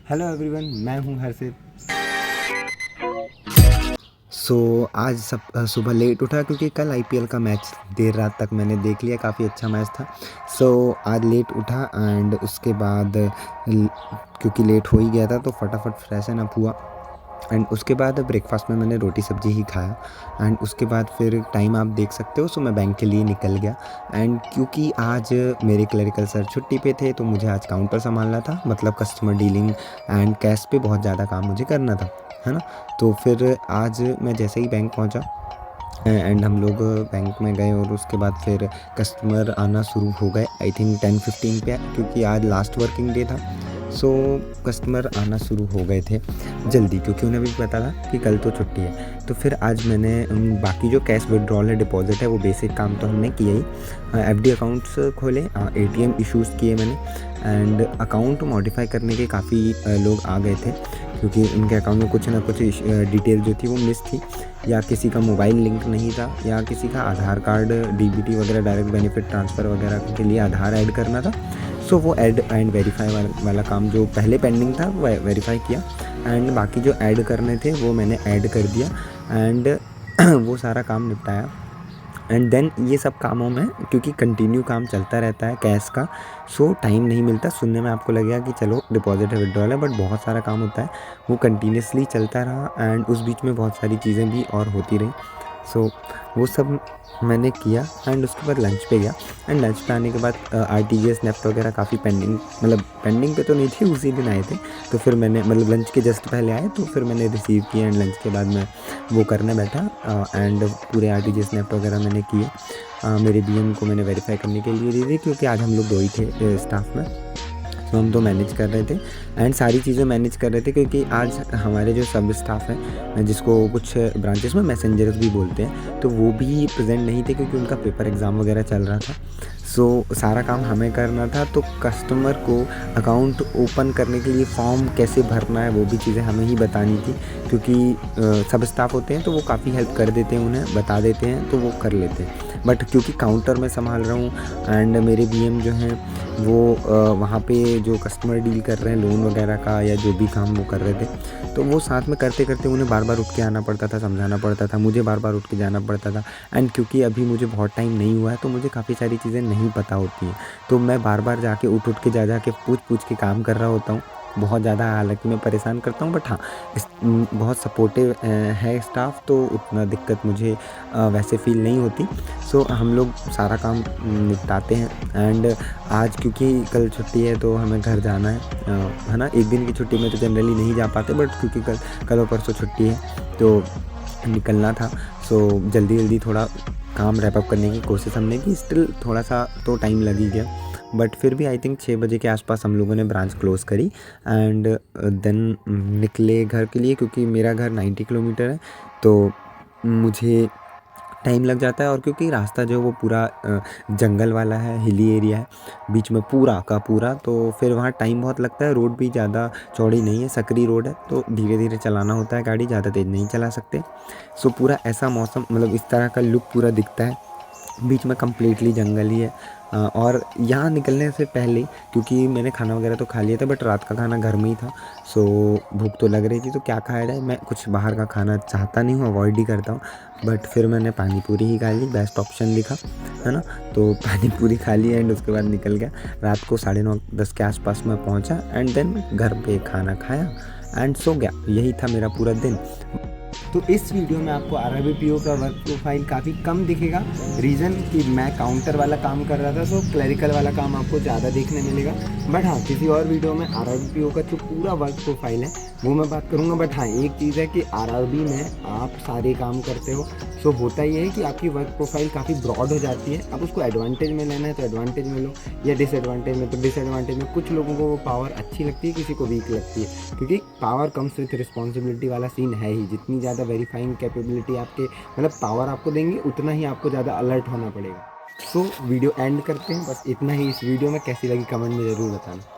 Hello everyone, मैं हूं हर्षित। आज सुबह लेट उठा क्योंकि कल आईपीएल का मैच देर रात तक मैंने देख लिया, काफ़ी अच्छा मैच था। आज लेट उठा एंड उसके बाद क्योंकि लेट हो ही गया था तो फटाफट फ्रेशन अप हुआ एंड उसके बाद ब्रेकफास्ट में मैंने रोटी सब्जी ही खाया एंड उसके बाद फिर टाइम आप देख सकते हो, सो मैं बैंक के लिए निकल गया। एंड क्योंकि आज मेरे क्लरिकल सर छुट्टी पे थे तो मुझे आज काउंटर संभालना था, मतलब कस्टमर डीलिंग एंड कैश पे बहुत ज़्यादा काम मुझे करना था, है ना। तो फिर आज मैं जैसे ही बैंक पहुंचा एंड हम लोग बैंक में गए और उसके बाद फिर कस्टमर आना शुरू हो गए। आई थिंक 10-15 पे, क्योंकि आज लास्ट वर्किंग डे था। कस्टमर आना शुरू हो गए थे जल्दी, क्योंकि उन्हें भी पता था कि कल तो छुट्टी है। तो फिर आज मैंने बाकी जो कैश विड्रॉल है, डिपॉजिट है, वो बेसिक काम तो हमने किया ही। एफडी अकाउंट्स खोले, एटीएम इश्यूज़ किए मैंने एंड अकाउंट मॉडिफाई करने के काफ़ी लोग आ गए थे, क्योंकि उनके अकाउंट में कुछ ना कुछ डिटेल जो थी वो मिस थी, या किसी का मोबाइल लिंक नहीं था, या किसी का आधार कार्ड डीबीटी वगैरह डायरेक्ट बेनिफिट ट्रांसफ़र वगैरह के लिए आधार ऐड करना था। वो ऐड एंड वेरीफाई वाला काम जो पहले पेंडिंग था वो वेरीफाई किया एंड बाकी जो ऐड करने थे वो मैंने ऐड कर दिया एंड वो सारा काम निपटाया। एंड देन ये सब कामों में क्योंकि कंटिन्यू काम चलता रहता है कैश का, टाइम नहीं मिलता। सुनने में आपको लगेगा कि चलो डिपॉजिट है, विड्रॉल है, बट बहुत सारा काम होता है, वो कंटिन्यूसली चलता रहा एंड उस बीच में बहुत सारी चीज़ें भी और होती रही। वो सब मैंने किया एंड उसके बाद लंच पे गया एंड लंच पे आने के बाद आरटीजीएस नेफ्ट वगैरह काफ़ी पेंडिंग पे तो नहीं थी, उसी दिन आए थे। तो फिर मैंने लंच के जस्ट पहले आए तो फिर मैंने रिसीव किया एंड लंच के बाद मैं वो करने बैठा एंड पूरे आरटीजीएस नेफ्ट वगैरह मैंने किए। मेरे बीएम को मैंने वेरीफाई करने के लिए दी थी, क्योंकि आज हम लोग 2 ही थे स्टाफ में, तो हम 2 मैनेज कर रहे थे एंड सारी चीज़ें मैनेज कर रहे थे, क्योंकि आज हमारे जो सब स्टाफ हैं, जिसको कुछ ब्रांचेस में मैसेंजर्स भी बोलते हैं, तो वो भी प्रेजेंट नहीं थे क्योंकि उनका पेपर एग्ज़ाम वगैरह चल रहा था। सारा काम हमें करना था, तो कस्टमर को अकाउंट ओपन करने के लिए फॉर्म कैसे भरना है वो भी चीज़ें हमें ही बतानी थी, क्योंकि सब स्टाफ होते हैं तो वो काफ़ी हेल्प कर देते हैं, उन्हें बता देते हैं तो वो कर लेते हैं। बट क्योंकि काउंटर में संभाल रहा हूँ एंड मेरे बीएम जो हैं वो वहाँ पे जो कस्टमर डील कर रहे हैं लोन वगैरह का या जो भी काम वो कर रहे थे, तो वो साथ में करते करते उन्हें बार बार उठ के आना पड़ता था, समझाना पड़ता था, मुझे बार बार उठ के जाना पड़ता था। एंड क्योंकि अभी मुझे बहुत टाइम नहीं हुआ है तो मुझे काफ़ी सारी चीज़ें नहीं पता होती हैं, तो मैं बार बार जाके उठ के जा के पूछ के काम कर रहा होता हूँ। बहुत ज़्यादा हालांकि मैं परेशान करता हूँ, बट हाँ बहुत सपोर्टिव है स्टाफ, तो उतना दिक्कत मुझे वैसे फ़ील नहीं होती। हम लोग सारा काम निपटाते हैं एंड आज क्योंकि कल छुट्टी है तो हमें घर जाना है ना। एक दिन की छुट्टी में तो जनरली नहीं जा पाते, बट क्योंकि कल और परसों छुट्टी है तो निकलना था। जल्दी थोड़ा काम रैप अप करने की कोशिश हमने की। स्टिल थोड़ा सा तो टाइम लग ही गया, बट फिर भी आई थिंक 6 बजे के आसपास हम लोगों ने ब्रांच क्लोज़ करी एंड देन निकले घर के लिए, क्योंकि मेरा घर 90 किलोमीटर है तो मुझे टाइम लग जाता है। और क्योंकि रास्ता जो है वो पूरा जंगल वाला है, हिली एरिया है बीच में पूरा का पूरा, तो फिर वहाँ टाइम बहुत लगता है। रोड भी ज़्यादा चौड़ी नहीं है, सकरी रोड है, तो धीरे धीरे चलाना होता है गाड़ी, ज़्यादा तेज़ नहीं चला सकते। पूरा ऐसा मौसम, इस तरह का लुक पूरा दिखता है। बीच में कम्प्लीटली जंगल ही है और यहाँ निकलने से पहले क्योंकि मैंने खाना वगैरह तो खा लिया था, बट रात का खाना घर में ही था, भूख तो लग रही थी, तो क्या खाया जाए। मैं कुछ बाहर का खाना चाहता नहीं हूँ, अवॉइड ही करता हूँ, बट फिर मैंने पानी पूरी ही खा ली, बेस्ट ऑप्शन दिखा, है ना। तो पानी पूरी खा ली एंड उसके बाद निकल गया। रात को 9:30-10 के आसपास मैं पहुँचा एंड देन घर पे खाना खाया एंड सो गया। यही था मेरा पूरा दिन। तो इस वीडियो में आपको आरआरबीपीओ का वर्क प्रोफाइल काफ़ी कम दिखेगा। रीज़न कि मैं काउंटर वाला काम कर रहा था, क्लरिकल वाला काम आपको ज़्यादा देखने मिलेगा। बट हाँ, किसी और वीडियो में आरआरबीपीओ का जो पूरा वर्क प्रोफाइल है वो मैं बात करूँगा। बट हाँ, एक चीज़ है कि आरआरबी में आप सारे काम करते हो, होता ये है कि आपकी वर्क प्रोफाइल काफ़ी ब्रॉड हो जाती है। अब उसको एडवांटेज में लेना है तो एडवांटेज में लो, या डिसएडवांटेज में तो डिसएडवांटेज में। कुछ लोगों को वो पावर अच्छी लगती है, किसी को वीक लगती है, क्योंकि पावर कम्स विथ रिस्पॉन्सिबिलिटी वाला सीन है ही। जितनी ज़्यादा वेरीफाइंग कैपेबिलिटी आपके पावर आपको देंगे, उतना ही आपको ज़्यादा अलर्ट होना पड़ेगा। वीडियो एंड करते हैं, बस इतना ही। इस वीडियो में कैसी लगी कमेंट में ज़रूर बताना।